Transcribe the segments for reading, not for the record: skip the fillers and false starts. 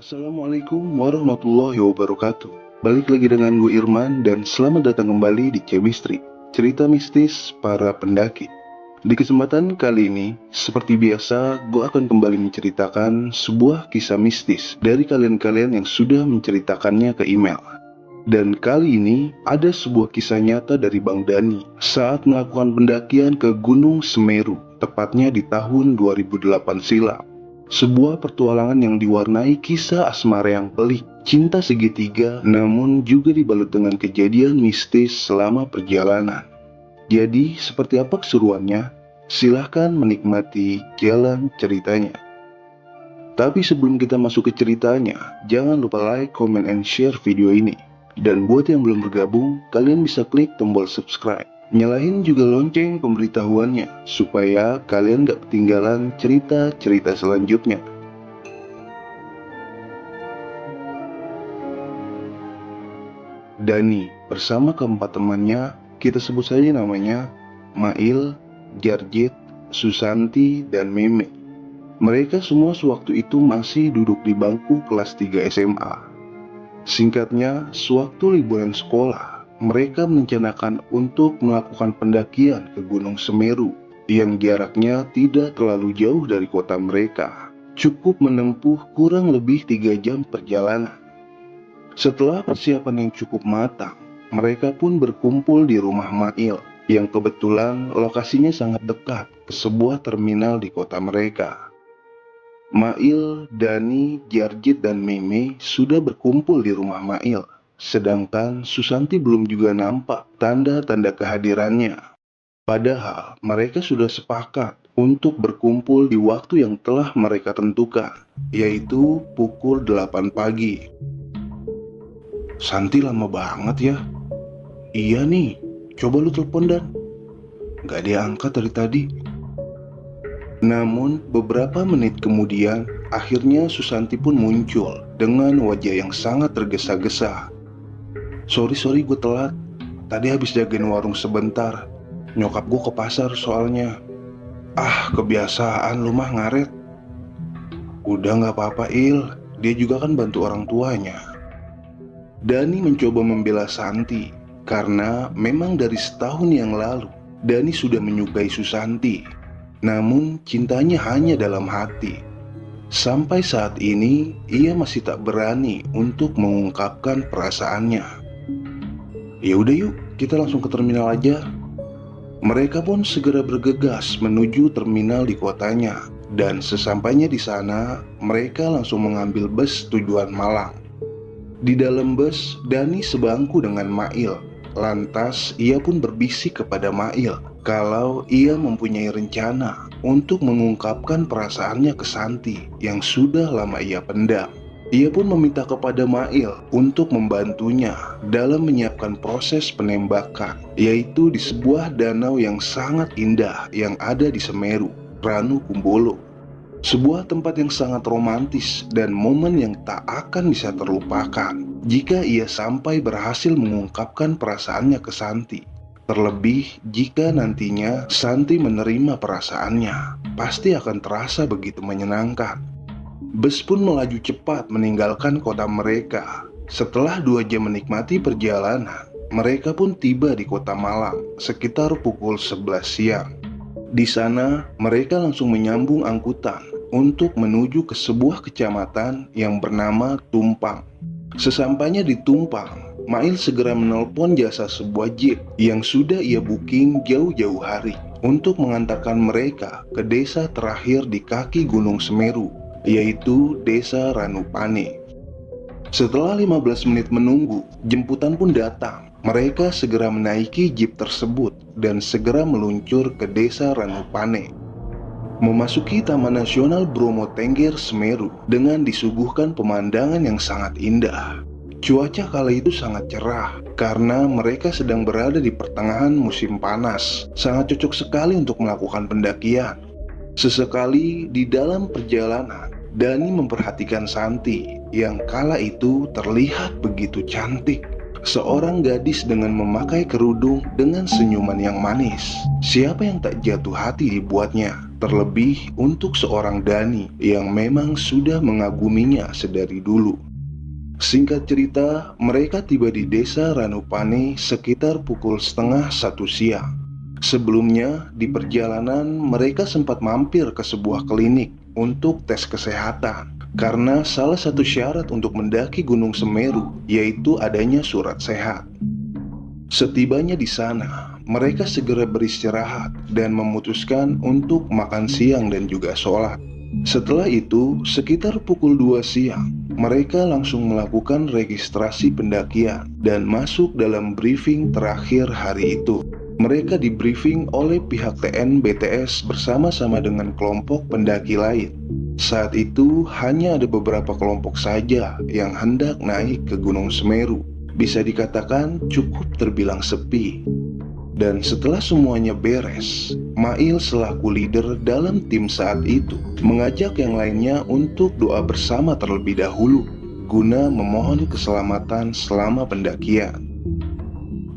Assalamualaikum warahmatullahi wabarakatuh. Balik lagi dengan gue Irman dan selamat datang kembali di Chemistry, cerita mistis para pendaki. Di kesempatan kali ini, seperti biasa, gue akan kembali menceritakan sebuah kisah mistis dari kalian-kalian yang sudah menceritakannya ke email. Dan kali ini ada sebuah kisah nyata dari Bang Dani saat melakukan pendakian ke Gunung Semeru, tepatnya di tahun 2008 silam. Sebuah petualangan yang diwarnai kisah asmara yang pelik, cinta segitiga, namun juga dibalut dengan kejadian mistis selama perjalanan. Jadi, seperti apa keseruannya? Silahkan menikmati jalan ceritanya. Tapi sebelum kita masuk ke ceritanya, jangan lupa like, comment, and share video ini. Dan buat yang belum bergabung, kalian bisa klik tombol subscribe. Nyalain juga lonceng pemberitahuannya, supaya kalian gak ketinggalan cerita-cerita selanjutnya. Dani bersama keempat temannya, kita sebut saja namanya Mail, Jarjit, Susanti, dan Meme. Mereka semua sewaktu itu masih duduk di bangku kelas 3 SMA. Singkatnya, sewaktu liburan sekolah, mereka merencanakan untuk melakukan pendakian ke Gunung Semeru yang jaraknya tidak terlalu jauh dari kota mereka. Cukup menempuh kurang lebih 3 jam perjalanan. Setelah persiapan yang cukup matang, mereka pun berkumpul di rumah Mail yang kebetulan lokasinya sangat dekat ke sebuah terminal di kota mereka. Mail, Dani, Jarjit, dan Meme sudah berkumpul di rumah Mail, sedangkan Susanti belum juga nampak tanda-tanda kehadirannya. Padahal mereka sudah sepakat untuk berkumpul di waktu yang telah mereka tentukan, yaitu pukul 8 pagi. Santi lama banget ya. Iya nih, coba lu telepon Dan. Gak diangkat dari tadi. Namun beberapa menit kemudian, akhirnya Susanti pun muncul dengan wajah yang sangat tergesa-gesa. Sorry gue telat. Tadi habis jagain warung sebentar. Nyokap gue ke pasar soalnya. Ah, kebiasaan lu mah ngaret. Udah gak apa-apa Il, dia juga kan bantu orang tuanya. Dani mencoba membela Santi, karena memang dari setahun yang lalu Dani sudah menyukai Susanti. Namun cintanya hanya dalam hati. Sampai saat ini ia masih tak berani untuk mengungkapkan perasaannya. Ya udah yuk, kita langsung ke terminal aja. Mereka pun segera bergegas menuju terminal di kotanya. Dan sesampainya di sana, mereka langsung mengambil bus tujuan Malang. Di dalam bus, Dani sebangku dengan Mail. Lantas ia pun berbisik kepada Mail kalau ia mempunyai rencana untuk mengungkapkan perasaannya ke Santi yang sudah lama ia pendam. Ia pun meminta kepada Mail untuk membantunya dalam menyiapkan proses penembakan, yaitu di sebuah danau yang sangat indah yang ada di Semeru, Ranu Kumbolo. Sebuah tempat yang sangat romantis dan momen yang tak akan bisa terlupakan jika ia sampai berhasil mengungkapkan perasaannya ke Santi. Terlebih jika nantinya Santi menerima perasaannya, pasti akan terasa begitu menyenangkan. Bus pun melaju cepat meninggalkan kota mereka. Setelah 2 jam menikmati perjalanan, mereka pun tiba di kota Malang sekitar pukul 11 siang. Di sana, mereka langsung menyambung angkutan untuk menuju ke sebuah kecamatan yang bernama Tumpang. Sesampainya di Tumpang, Mail segera menelpon jasa sebuah jeep yang sudah ia booking jauh-jauh hari untuk mengantarkan mereka ke desa terakhir di kaki Gunung Semeru, yaitu Desa Ranupane. Setelah 15 menit menunggu, jemputan pun datang. Mereka segera menaiki jeep tersebut dan segera meluncur ke Desa Ranupane. Memasuki Taman Nasional Bromo Tengger Semeru dengan disuguhkan pemandangan yang sangat indah. Cuaca kala itu sangat cerah karena mereka sedang berada di pertengahan musim panas. Sangat cocok sekali untuk melakukan pendakian. Sesekali di dalam perjalanan, Dani memperhatikan Santi yang kala itu terlihat begitu cantik. Seorang gadis dengan memakai kerudung dengan senyuman yang manis. Siapa yang tak jatuh hati dibuatnya? terlebih untuk seorang Dani yang memang sudah mengaguminya sedari dulu. Singkat cerita, mereka tiba di desa Ranupane sekitar pukul 12:30 siang. Sebelumnya, di perjalanan mereka sempat mampir ke sebuah klinik untuk tes kesehatan, karena salah satu syarat untuk mendaki Gunung Semeru yaitu adanya surat sehat. Setibanya di sana, mereka segera beristirahat dan memutuskan untuk makan siang dan juga sholat. Setelah itu, sekitar pukul 2 siang, mereka langsung melakukan registrasi pendakian dan masuk dalam briefing terakhir hari itu. Mereka di-briefing oleh pihak TN BTS bersama-sama dengan kelompok pendaki lain. Saat itu, hanya ada beberapa kelompok saja yang hendak naik ke Gunung Semeru. Bisa dikatakan cukup terbilang sepi. Dan setelah semuanya beres, Mail selaku leader dalam tim saat itu mengajak yang lainnya untuk doa bersama terlebih dahulu guna memohon keselamatan selama pendakian.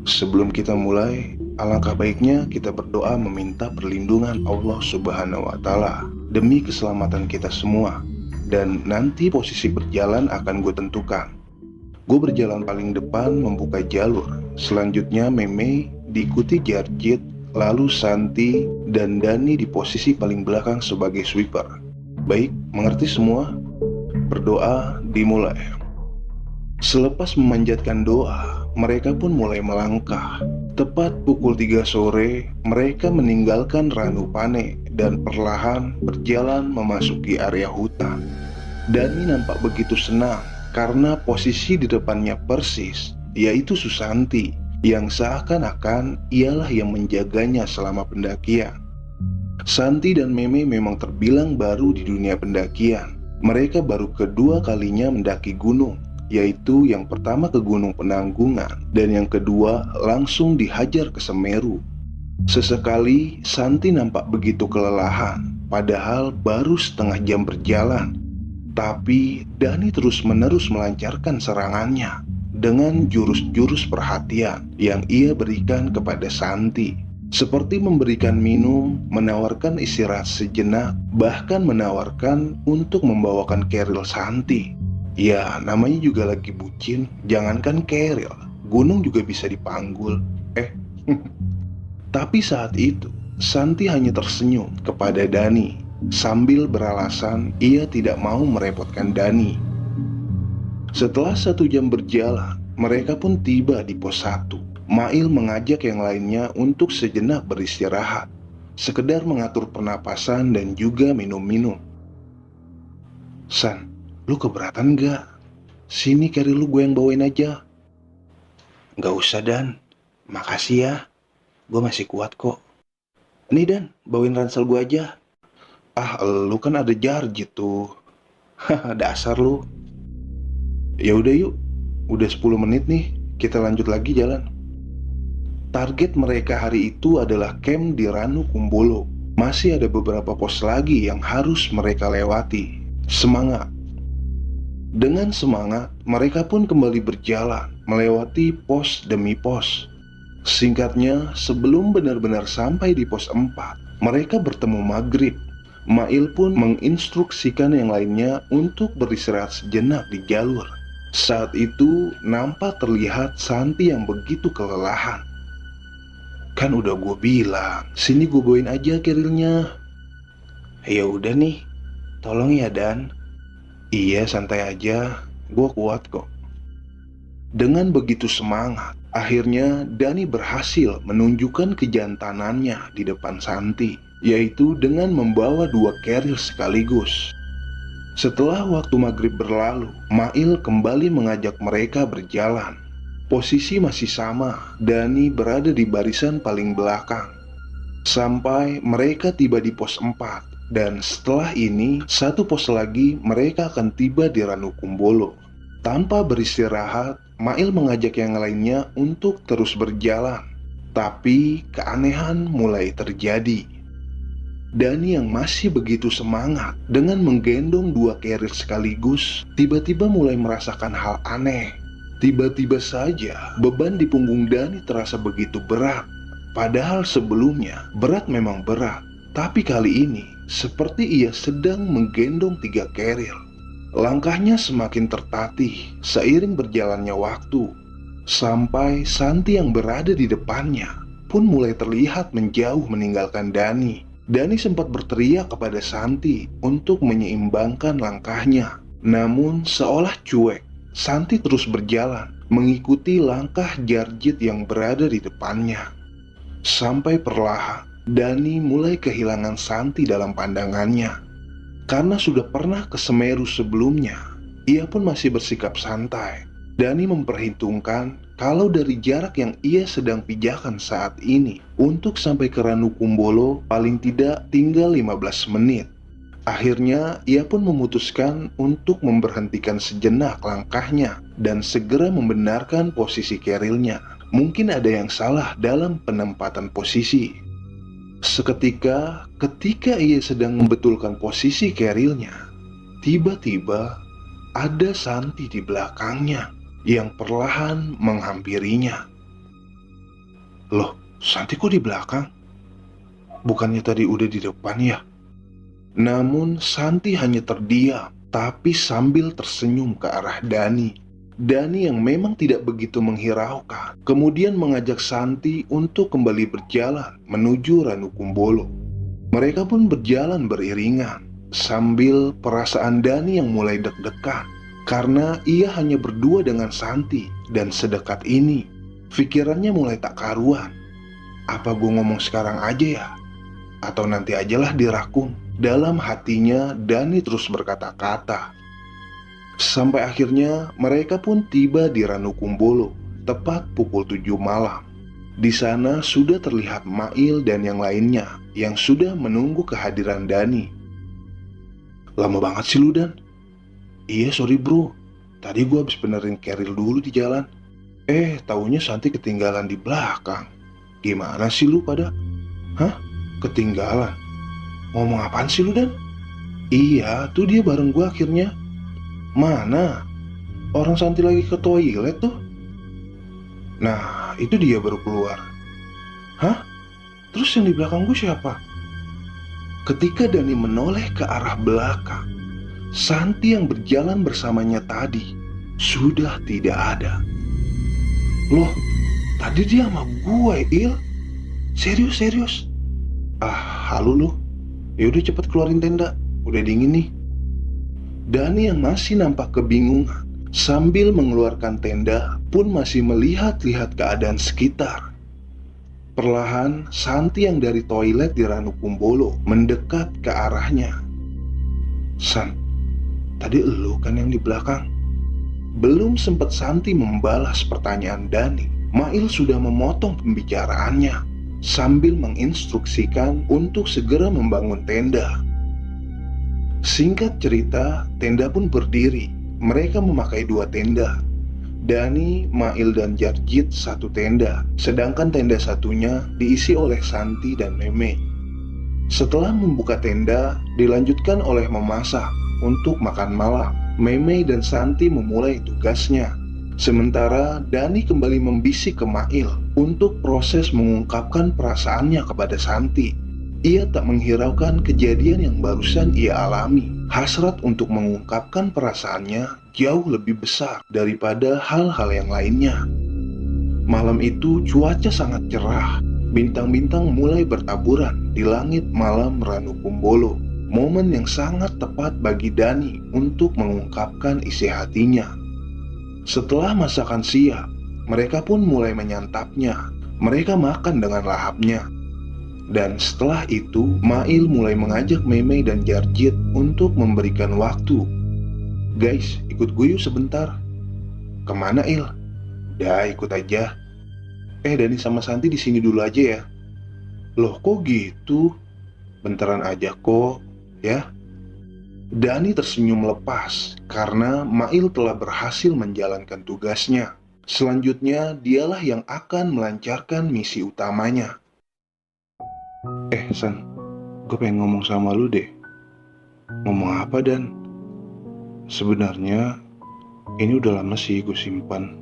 Sebelum kita mulai, alangkah baiknya kita berdoa meminta perlindungan Allah Subhanahu wa Ta'ala demi keselamatan kita semua. Dan nanti posisi berjalan akan gue tentukan. Gue berjalan paling depan membuka jalur. Selanjutnya Meme diikuti Jarjit, lalu Santi dan Dani di posisi paling belakang sebagai sweeper. Baik, mengerti semua? Berdoa dimulai. Selepas memanjatkan doa, mereka pun mulai melangkah. Tepat pukul 3 sore, mereka meninggalkan Ranupane dan perlahan berjalan memasuki area hutan. Dani nampak begitu senang karena posisi di depannya persis, yaitu Susanti, yang seakan-akan ialah yang menjaganya selama pendakian. Santi dan Meme memang terbilang baru di dunia pendakian. Mereka baru kedua kalinya mendaki gunung, yaitu yang pertama ke Gunung Penanggungan dan yang kedua langsung dihajar ke Semeru. Sesekali Santi nampak begitu kelelahan, padahal baru setengah jam berjalan. Tapi Dani terus-menerus melancarkan serangannya dengan jurus-jurus perhatian yang ia berikan kepada Santi, seperti memberikan minum, menawarkan istirahat sejenak, bahkan menawarkan untuk membawakan keril Santi. Ya, namanya juga lagi bucin, jangankan keril, gunung juga bisa dipanggul. Tapi saat itu, Santi hanya tersenyum kepada Dani sambil beralasan ia tidak mau merepotkan Dani. Setelah 1 jam berjalan, mereka pun tiba di pos 1. Mail mengajak yang lainnya untuk sejenak beristirahat, sekedar mengatur pernapasan dan juga minum-minum. San, lu keberatan gak? Sini carry lu gue yang bawain aja. Gak usah Dan, makasih ya, gue masih kuat kok. Nih Dan, bawain ransel gue aja. Lu kan ada Jarjit tuh. Haha, dasar lu. Ya udah yuk, udah 10 menit nih, kita lanjut lagi jalan. Target mereka hari itu adalah camp di Ranu Kumbolo. Masih ada beberapa pos lagi yang harus mereka lewati. Semangat. Dengan semangat, mereka pun kembali berjalan, melewati pos demi pos. Singkatnya, sebelum benar-benar sampai di pos 4, mereka bertemu maghrib. Mail pun menginstruksikan yang lainnya untuk beristirahat sejenak di jalur. Saat itu nampak terlihat Santi yang begitu kelelahan. Kan udah gue bilang, sini gue bawain aja kerilnya. Ya udah nih, tolong ya Dan. Iya santai aja, gue kuat kok. Dengan begitu semangat, akhirnya Dani berhasil menunjukkan kejantanannya di depan Santi, yaitu dengan membawa 2 keril sekaligus. Setelah waktu maghrib berlalu, Mail kembali mengajak mereka berjalan. Posisi masih sama, Dani berada di barisan paling belakang. Sampai mereka tiba di pos 4, dan setelah ini 1 pos lagi mereka akan tiba di Ranu Kumbolo. Tanpa beristirahat, Mail mengajak yang lainnya untuk terus berjalan. Tapi keanehan mulai terjadi. Dani yang masih begitu semangat dengan menggendong 2 keril sekaligus, tiba-tiba mulai merasakan hal aneh. Tiba-tiba saja beban di punggung Dani terasa begitu berat. Padahal sebelumnya berat memang berat, tapi kali ini seperti ia sedang menggendong 3 keril. Langkahnya semakin tertatih seiring berjalannya waktu, sampai Santi yang berada di depannya pun mulai terlihat menjauh meninggalkan Dani. Dani sempat berteriak kepada Santi untuk menyeimbangkan langkahnya. Namun seolah cuek, Santi terus berjalan mengikuti langkah Jarjit yang berada di depannya. Sampai perlahan Dani mulai kehilangan Santi dalam pandangannya. Karena sudah pernah ke Semeru sebelumnya, ia pun masih bersikap santai. Dani memperhitungkan kalau dari jarak yang ia sedang pijakan saat ini untuk sampai ke Ranukumbolo paling tidak tinggal 15 menit. Akhirnya ia pun memutuskan untuk memberhentikan sejenak langkahnya dan segera membenarkan posisi kerilnya. Mungkin ada yang salah dalam penempatan posisi. Seketika ketika ia sedang membetulkan posisi kerilnya, tiba-tiba ada Santi di belakangnya yang perlahan menghampirinya. Loh, Santi kok di belakang? Bukannya tadi udah di depan ya? Namun Santi hanya terdiam, tapi sambil tersenyum ke arah Dani. Dani yang memang tidak begitu menghiraukan, kemudian mengajak Santi untuk kembali berjalan menuju Ranukumbolo. Mereka pun berjalan beriringan, sambil perasaan Dani yang mulai deg-degan, karena ia hanya berdua dengan Santi dan sedekat ini. Pikirannya mulai tak karuan. Apa gue ngomong sekarang aja ya? Atau nanti ajalah dirakung? Dalam hatinya Dani terus berkata-kata. Sampai akhirnya mereka pun tiba di Ranukumbolo tepat pukul 7 malam. Di sana sudah terlihat Mail dan yang lainnya yang sudah menunggu kehadiran Dani. Lama banget sih lu, Dan? Iya sorry bro, tadi gua habis benerin keril dulu di jalan. Taunya Santi ketinggalan di belakang. Gimana sih lu pada? Hah? Ketinggalan? Ngomong apaan sih lu, Dan? Iya, tuh dia bareng gua akhirnya. Mana? Orang Santi lagi ke toilet tuh. Nah, itu dia baru keluar. Hah? Terus yang di belakang gue siapa? Ketika Dani menoleh ke arah belakang, Santi yang berjalan bersamanya tadi sudah tidak ada. Loh, tadi dia sama gue, Il. Serius? Halo lu. Yaudah cepet keluarin tenda, udah dingin nih. Dani yang masih nampak kebingungan sambil mengeluarkan tenda pun masih melihat-lihat keadaan sekitar. Perlahan Santi yang dari toilet di Ranukumbolo mendekat ke arahnya. San, tadi elu kan yang di belakang? Belum sempat Santi membalas pertanyaan Dani, Mail sudah memotong pembicaraannya sambil menginstruksikan untuk segera membangun tenda. Singkat cerita, tenda pun berdiri. Mereka memakai 2 tenda. Dani, Mail, dan Jarjit 1 tenda, sedangkan tenda satunya diisi oleh Santi dan Meme. Setelah membuka tenda, dilanjutkan oleh memasak untuk makan malam. Meme dan Santi memulai tugasnya. Sementara Dani kembali membisik ke Mail untuk proses mengungkapkan perasaannya kepada Santi. Ia tak menghiraukan kejadian yang barusan ia alami. Hasrat untuk mengungkapkan perasaannya jauh lebih besar daripada hal-hal yang lainnya. Malam itu cuaca sangat cerah. Bintang-bintang mulai bertaburan di langit malam Ranukumbolo. Momen yang sangat tepat bagi Dani untuk mengungkapkan isi hatinya. Setelah masakan siap, mereka pun mulai menyantapnya. Mereka makan dengan lahapnya. Dan setelah itu, Mail mulai mengajak Meme dan Jarjit untuk memberikan waktu. Guys, ikut gue yuk sebentar. Kemana, Il? Udah, ikut aja. Dani sama Santi di sini dulu aja ya. Loh, kok gitu? Bentaran aja kok, ya. Dani tersenyum lepas karena Mail telah berhasil menjalankan tugasnya. Selanjutnya, dialah yang akan melancarkan misi utamanya. San, gue pengen ngomong sama lu deh. Ngomong apa, Dan? Sebenarnya ini udah lama sih gue simpan,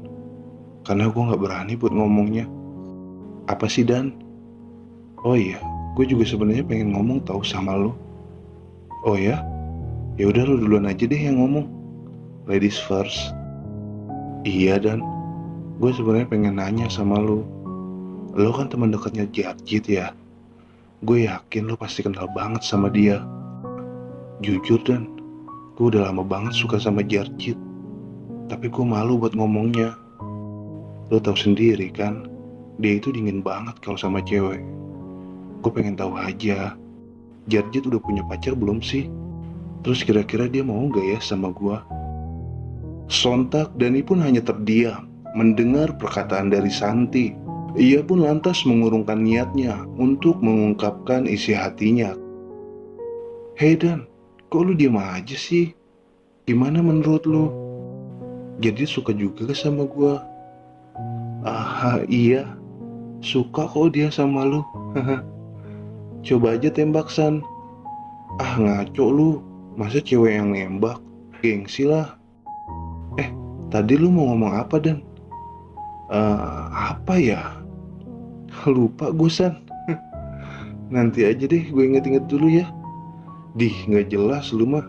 karena gue gak berani buat ngomongnya. Apa sih, Dan? Oh iya, gue juga sebenarnya pengen ngomong tahu sama lu. Oh ya? Ya udah lu duluan aja deh yang ngomong. Ladies first. Iya Dan, gue sebenarnya pengen nanya sama lu. Lo kan teman dekatnya Jarjit ya. Gue yakin lo pasti kenal banget sama dia. Jujur Dan, gue udah lama banget suka sama Jarjit. Tapi gue malu buat ngomongnya. Lo tahu sendiri kan, dia itu dingin banget kalau sama cewek. Gue pengen tahu aja, Jarjit udah punya pacar belum sih? Terus kira-kira dia mau gak ya sama gue? Sontak Dani pun hanya terdiam mendengar perkataan dari Santi. Ia pun lantas mengurungkan niatnya untuk mengungkapkan isi hatinya. Hei Dan, kok lu diam aja sih? Gimana menurut lu? Jadi suka juga sama gua? Ah iya, suka kok dia sama lu. Coba aja tembak San. Ah ngaco lu, masa cewek yang nembak? Gengsi lah. Tadi lu mau ngomong apa Dan? Apa ya? Lupa gue San. Nanti aja deh gue inget-inget dulu ya. Dih gak jelas lu mah.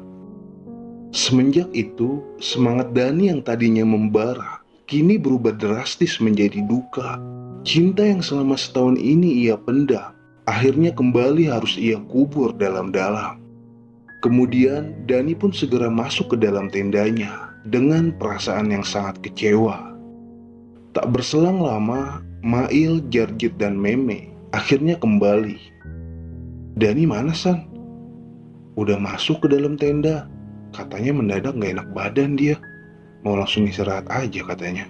Semenjak itu, semangat Dani yang tadinya membara, kini berubah drastis menjadi duka. Cinta yang selama setahun ini ia pendam, akhirnya kembali harus ia kubur dalam-dalam. Kemudian, Dani pun segera masuk ke dalam tendanya dengan perasaan yang sangat kecewa. Tak berselang lama, Mail, Jarjit, dan Meme akhirnya kembali. Dani mana San? Udah masuk ke dalam tenda. Katanya mendadak gak enak badan dia. Mau langsung istirahat aja katanya.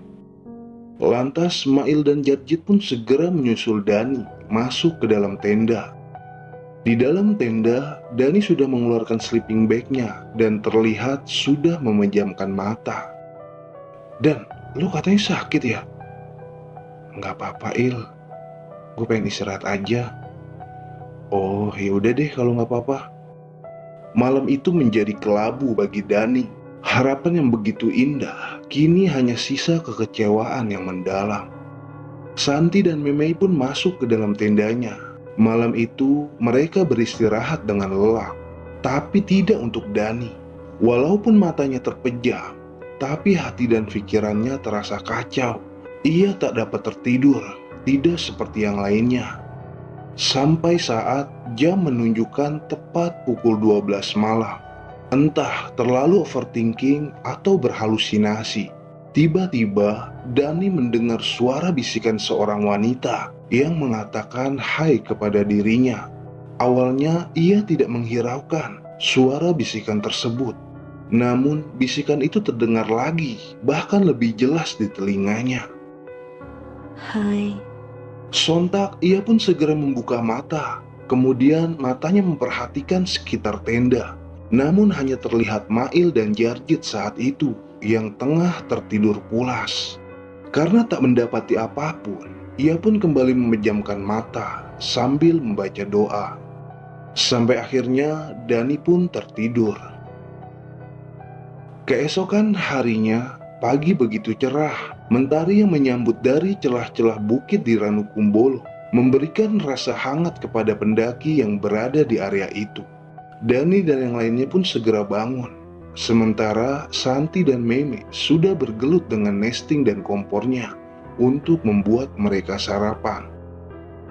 Lantas Mail dan Jarjit pun segera menyusul Dani masuk ke dalam tenda. Di dalam tenda, Dani sudah mengeluarkan sleeping bag-nya dan terlihat sudah memejamkan mata. Dan, lu katanya sakit ya? Gak apa-apa Il, gue pengen istirahat aja. Oh yaudah deh kalau gak apa-apa. Malam itu menjadi kelabu bagi Dani. Harapan yang begitu indah kini hanya sisa kekecewaan yang mendalam. Santi dan Memei pun masuk ke dalam tendanya. Malam itu mereka beristirahat dengan lelap, tapi tidak untuk Dani. Walaupun matanya terpejam, tapi hati dan pikirannya terasa kacau. Ia tak dapat tertidur, tidak seperti yang lainnya. Sampai saat jam menunjukkan tepat pukul 12 malam. Entah terlalu overthinking atau berhalusinasi, tiba-tiba Dani mendengar suara bisikan seorang wanita yang mengatakan hai kepada dirinya. Awalnya ia tidak menghiraukan suara bisikan tersebut. Namun bisikan itu terdengar lagi, bahkan lebih jelas di telinganya. Hai. Sontak ia pun segera membuka mata. Kemudian matanya memperhatikan sekitar tenda. Namun hanya terlihat Mail dan Jarjit saat itu yang tengah tertidur pulas. Karena tak mendapati apapun, ia pun kembali memejamkan mata sambil membaca doa. Sampai akhirnya Dani pun tertidur. Keesokan harinya, pagi begitu cerah. Mentari yang menyambut dari celah-celah bukit di Ranukumbolo memberikan rasa hangat kepada pendaki yang berada di area itu. Dani dan yang lainnya pun segera bangun. Sementara Santi dan Meme sudah bergelut dengan nesting dan kompornya untuk membuat mereka sarapan.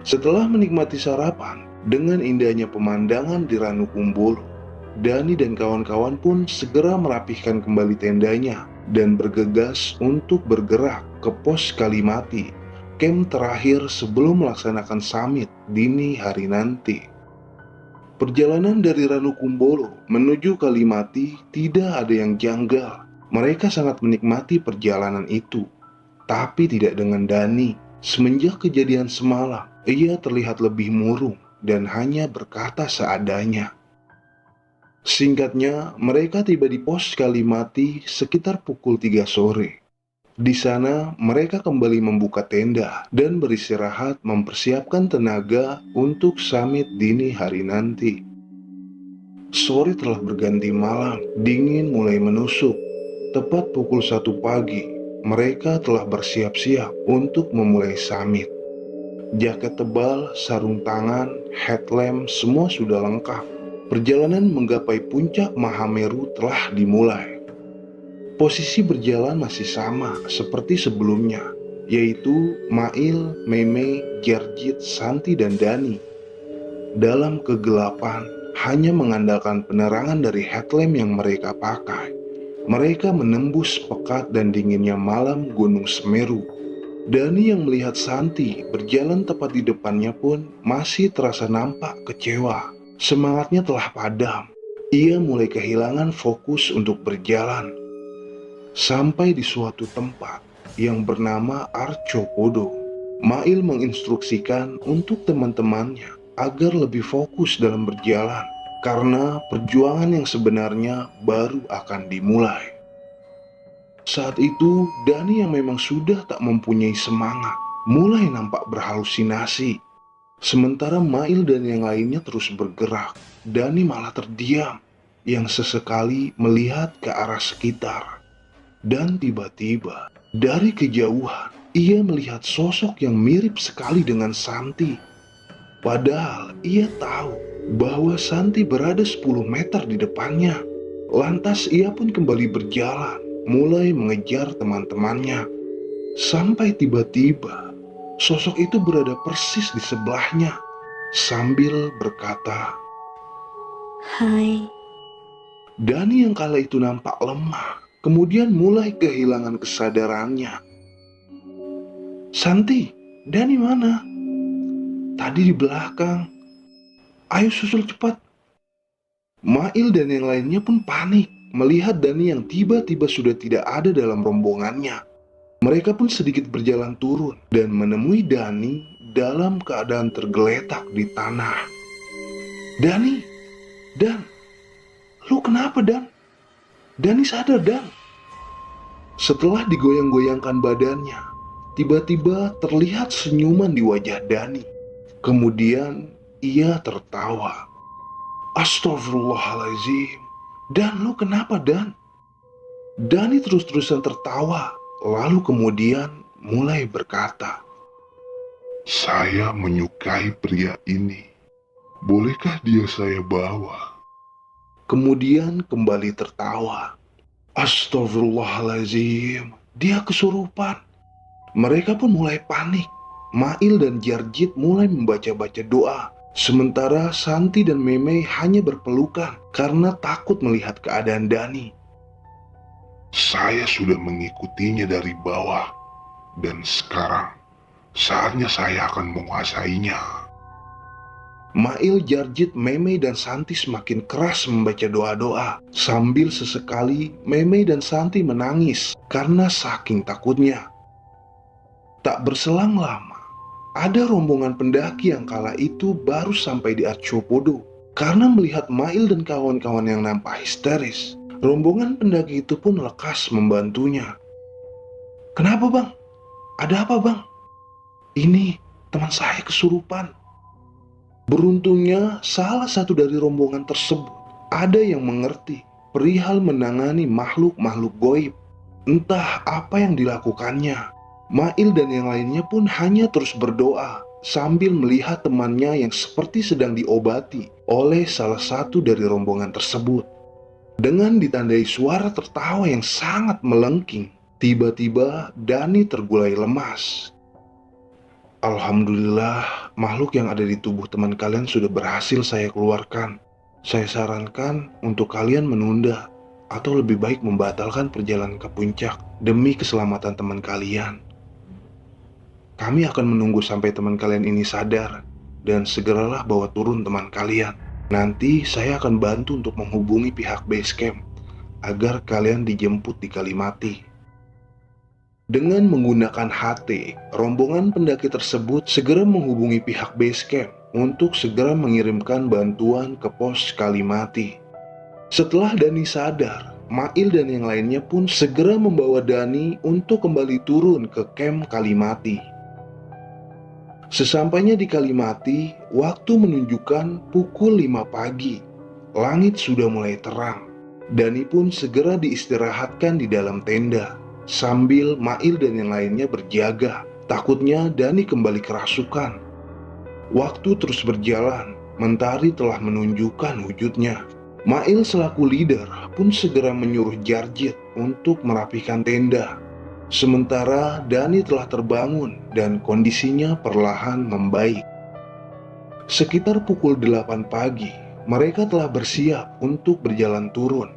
Setelah menikmati sarapan dengan indahnya pemandangan di Ranukumbolo, Dani dan kawan-kawan pun segera merapihkan kembali tendanya dan bergegas untuk bergerak ke pos Kalimati, camp terakhir sebelum melaksanakan summit dini hari nanti. Perjalanan dari Ranukumbolo menuju Kalimati tidak ada yang janggal. Mereka sangat menikmati perjalanan itu, tapi tidak dengan Dani. Semenjak kejadian semalam, ia terlihat lebih murung dan hanya berkata seadanya. Singkatnya, mereka tiba di pos Kalimati sekitar pukul 3 sore. Di sana, mereka kembali membuka tenda dan beristirahat mempersiapkan tenaga untuk summit dini hari nanti. Sore telah berganti malam, dingin mulai menusuk. Tepat pukul 1 pagi, mereka telah bersiap-siap untuk memulai summit. Jaket tebal, sarung tangan, headlamp, semua sudah lengkap. Perjalanan menggapai puncak Mahameru telah dimulai. Posisi berjalan masih sama seperti sebelumnya, yaitu Mail, Meme, Jarjit, Santi, dan Dani. Dalam kegelapan, hanya mengandalkan penerangan dari headlamp yang mereka pakai, mereka menembus pekat dan dinginnya malam Gunung Semeru. Dani yang melihat Santi berjalan tepat di depannya pun masih terasa nampak kecewa. Semangatnya telah padam. Ia mulai kehilangan fokus untuk berjalan. Sampai di suatu tempat yang bernama Arcopodo, Mail menginstruksikan untuk teman-temannya agar lebih fokus dalam berjalan, karena perjuangan yang sebenarnya baru akan dimulai. Saat itu, Dani yang memang sudah tak mempunyai semangat, mulai nampak berhalusinasi. Sementara Mail dan yang lainnya terus bergerak, Dani malah terdiam, yang sesekali melihat ke arah sekitar. Dan tiba-tiba, dari kejauhan, ia melihat sosok yang mirip sekali dengan Santi. Padahal ia tahu bahwa Santi berada 10 meter di depannya. Lantas ia pun kembali berjalan, mulai mengejar teman-temannya. Sampai tiba-tiba, sosok itu berada persis di sebelahnya, sambil berkata, Hai. Dani yang kala itu nampak lemah, kemudian mulai kehilangan kesadarannya. Santi, Dani mana? Tadi di belakang. Ayo susul cepat. Mail dan yang lainnya pun panik melihat Dani yang tiba-tiba sudah tidak ada dalam rombongannya. Mereka pun sedikit berjalan turun dan menemui Dani dalam keadaan tergeletak di tanah. Dani, Dan, lu kenapa Dan? Dani sadar Dan. Setelah digoyang-goyangkan badannya, tiba-tiba terlihat senyuman di wajah Dani. Kemudian ia tertawa. Astagfirullahaladzim. Dan lu kenapa Dan? Dani terus-terusan tertawa. Lalu kemudian mulai berkata, Saya menyukai pria ini. Bolehkah dia saya bawa? Kemudian kembali tertawa. Astagfirullahaladzim, dia kesurupan. Mereka pun mulai panik. Mail dan Jarjit mulai membaca-baca doa. Sementara Santi dan Meme hanya berpelukan karena takut melihat keadaan Dani. Saya sudah mengikutinya dari bawah, dan sekarang saatnya saya akan menguasainya. Mail, Jarjit, Meme, dan Santi semakin keras membaca doa-doa. Sambil sesekali Meme dan Santi menangis karena saking takutnya. Tak berselang lama, ada rombongan pendaki yang kala itu baru sampai di Arcopodo. Karena melihat Mail dan kawan-kawan yang nampak histeris, rombongan pendaki itu pun lekas membantunya. Kenapa bang? Ada apa bang? Ini teman saya kesurupan. Beruntungnya salah satu dari rombongan tersebut ada yang mengerti perihal menangani makhluk-makhluk goib. Entah apa yang dilakukannya. Mail dan yang lainnya pun hanya terus berdoa sambil melihat temannya yang seperti sedang diobati oleh salah satu dari rombongan tersebut. Dengan ditandai suara tertawa yang sangat melengking, tiba-tiba Dani tergulai lemas. Alhamdulillah, makhluk yang ada di tubuh teman kalian sudah berhasil saya keluarkan. Saya sarankan untuk kalian menunda atau lebih baik membatalkan perjalanan ke puncak demi keselamatan teman kalian. Kami akan menunggu sampai teman kalian ini sadar dan segeralah bawa turun teman kalian. Nanti saya akan bantu untuk menghubungi pihak base camp agar kalian dijemput di Kalimati. Dengan menggunakan HT, rombongan pendaki tersebut segera menghubungi pihak base camp untuk segera mengirimkan bantuan ke pos Kalimati. Setelah Dani sadar, Mail dan yang lainnya pun segera membawa Dani untuk kembali turun ke camp Kalimati. Sesampainya di Kalimati, waktu menunjukkan pukul 5 pagi. Langit sudah mulai terang. Dani pun segera diistirahatkan di dalam tenda, sambil Mail dan yang lainnya berjaga. Takutnya Dani kembali kerasukan. Waktu terus berjalan, mentari telah menunjukkan wujudnya. Mail selaku leader pun segera menyuruh Jarjit untuk merapikan tenda. Sementara Dani telah terbangun dan kondisinya perlahan membaik. Sekitar pukul 8 pagi, mereka telah bersiap untuk berjalan turun.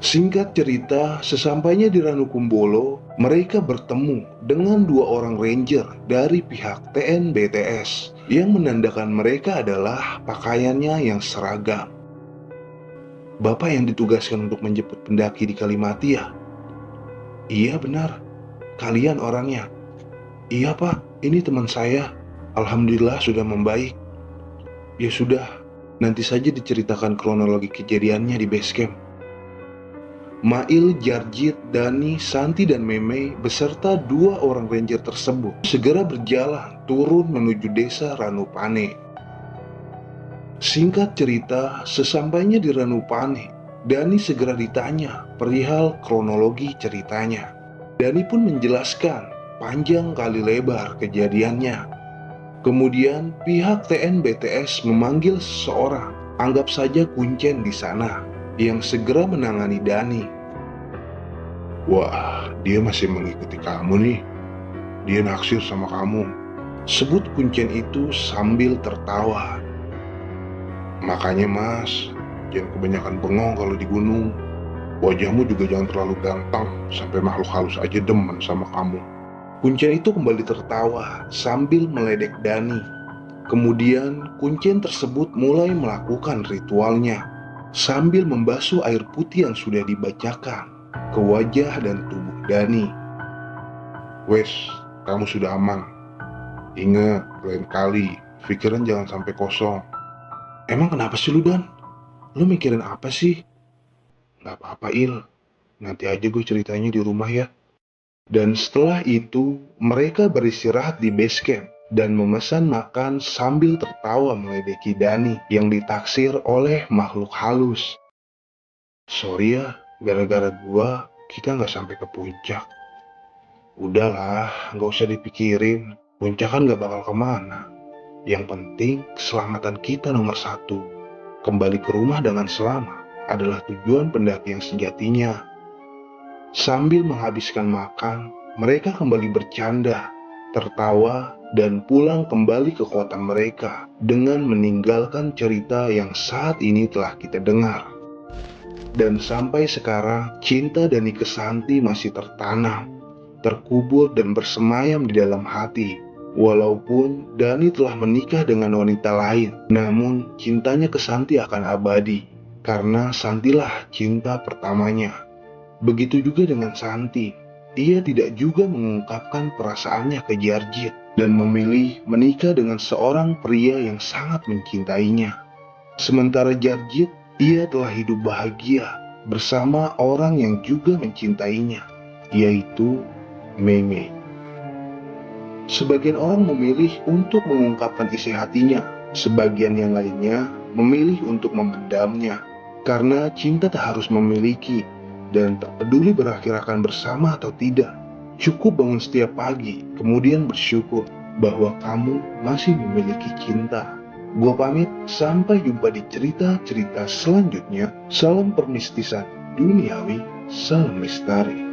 Singkat cerita, sesampainya di Ranukumbolo, mereka bertemu dengan 2 orang ranger dari pihak TNBTS yang menandakan mereka adalah pakaiannya yang seragam. Bapak yang ditugaskan untuk menjemput pendaki di Kalimati ya? Iya benar, kalian orangnya. Iya pak, ini teman saya. Alhamdulillah sudah membaik. Ya sudah, nanti saja diceritakan kronologi kejadiannya di base camp. Mail, Jarjit, Dani, Santi, dan Meme beserta 2 orang ranger tersebut segera berjalan turun menuju desa Ranupane. Singkat cerita, sesampainya di Ranupane, Dani segera ditanya perihal kronologi ceritanya. Dani pun menjelaskan panjang kali lebar kejadiannya. Kemudian pihak TNBTS memanggil seseorang, anggap saja Kuncen di sana, yang segera menangani Dani. Wah, dia masih mengikuti kamu nih. Dia naksir sama kamu. Sebut Kuncen itu sambil tertawa. Makanya mas, jangan kebanyakan bengong kalau di gunung. Wajahmu juga jangan terlalu ganteng, sampai makhluk halus aja demen sama kamu. Kuncen itu kembali tertawa sambil meledek Dani. Kemudian Kuncen tersebut mulai melakukan ritualnya sambil membasuh air putih yang sudah dibacakan ke wajah dan tubuh Dani. Wes, kamu sudah aman. Ingat, lain kali, pikiran jangan sampai kosong. Emang kenapa sih lu Dan? Lu mikirin apa sih? Gak apa-apa Il, nanti aja gue ceritanya di rumah ya. Dan setelah itu mereka beristirahat di base camp dan memesan makan sambil tertawa meledeki Dani yang ditaksir oleh makhluk halus. Sorry ya, gara-gara gua kita gak sampai ke puncak. Udahlah, gak usah dipikirin. Puncak kan gak bakal kemana. Yang penting keselamatan kita nomor 1. Kembali ke rumah dengan selamat adalah tujuan pendaki yang sejatinya. Sambil menghabiskan makan, mereka kembali bercanda, tertawa, dan pulang kembali ke kota mereka dengan meninggalkan cerita yang saat ini telah kita dengar. Dan sampai sekarang, cinta Dani ke Santi masih tertanam, terkubur dan bersemayam di dalam hati. Walaupun Dani telah menikah dengan wanita lain, namun cintanya ke Santi akan abadi, karena Santilah cinta pertamanya. Begitu juga dengan Santi, ia tidak juga mengungkapkan perasaannya ke Jarjit dan memilih menikah dengan seorang pria yang sangat mencintainya. Sementara Jarjit, ia telah hidup bahagia bersama orang yang juga mencintainya, yaitu Meme. Sebagian orang memilih untuk mengungkapkan isi hatinya, sebagian yang lainnya memilih untuk memendamnya, karena cinta tak harus memiliki, dan tak peduli berakhir akan bersama atau tidak. Cukup bangun setiap pagi, kemudian bersyukur bahwa kamu masih memiliki cinta. Gua pamit, sampai jumpa di cerita-cerita selanjutnya. Salam permistisan duniawi, salam lestari.